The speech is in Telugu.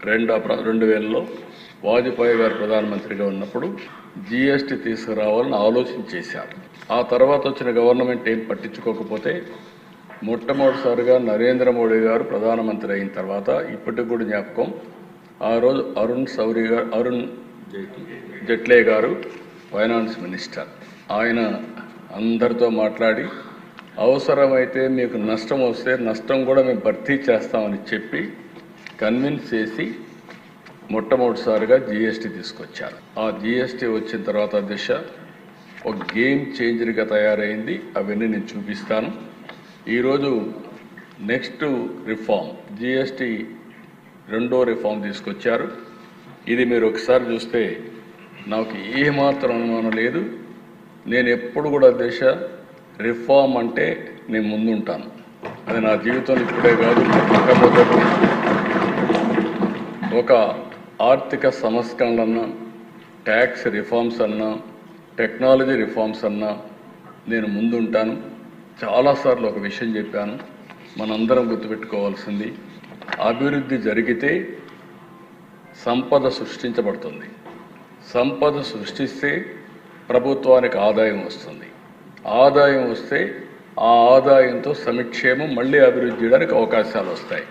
2000లో వాజ్పేయి గారు ప్రధానమంత్రిగా ఉన్నప్పుడు జీఎస్టీ తీసుకురావాలని ఆలోచన చేశారు. ఆ తర్వాత వచ్చిన గవర్నమెంట్ ఏం పట్టించుకోకపోతే మొట్టమొదటిసారిగా నరేంద్ర మోడీ గారు ప్రధానమంత్రి అయిన తర్వాత ఇప్పటికి కూడా జ్ఞాపకం, ఆ రోజు అరుణ్ జైట్లీ గారు ఫైనాన్స్ మినిస్టర్, ఆయన అందరితో మాట్లాడి అవసరమైతే మీకు నష్టం వస్తే నష్టం కూడా మేము భర్తీ చేస్తామని చెప్పి కన్విన్స్ చేసి మొట్టమొదటిసారిగా జీఎస్టీ తీసుకొచ్చారు. ఆ జీఎస్టీ వచ్చిన తర్వాత దిశ ఒక గేమ్ చేంజర్గా తయారైంది. అవన్నీ నేను చూపిస్తాను. ఈరోజు నెక్స్ట్ రిఫార్మ్ జీఎస్టీ రెండో రిఫార్మ్ తీసుకొచ్చారు. ఇది మీరు ఒకసారి చూస్తే నాకు ఏమాత్రం అనుమానం లేదు. నేను ఎప్పుడు కూడా రిఫార్మ్ అంటే నేను ముందుంటాను. అది నా జీవితంలో ఇప్పుడే కాదు, మొట్టమొదటి ఒక ఆర్థిక సంస్కరణలన్నా, ట్యాక్స్ రిఫార్మ్స్ అన్నా, టెక్నాలజీ రిఫార్మ్స్ అన్నా నేను ముందుంటాను. చాలాసార్లు ఒక విషయం చెప్పాను, మనందరం గుర్తుపెట్టుకోవాల్సింది, అభివృద్ధి జరిగితే సంపద సృష్టించబడుతుంది. సంపద సృష్టిస్తే ప్రభుత్వానికి ఆదాయం వస్తుంది. ఆదాయం వస్తే ఆ ఆదాయంతో సంక్షేమం మళ్ళీ అభివృద్ధి చేయడానికి అవకాశాలు వస్తాయి.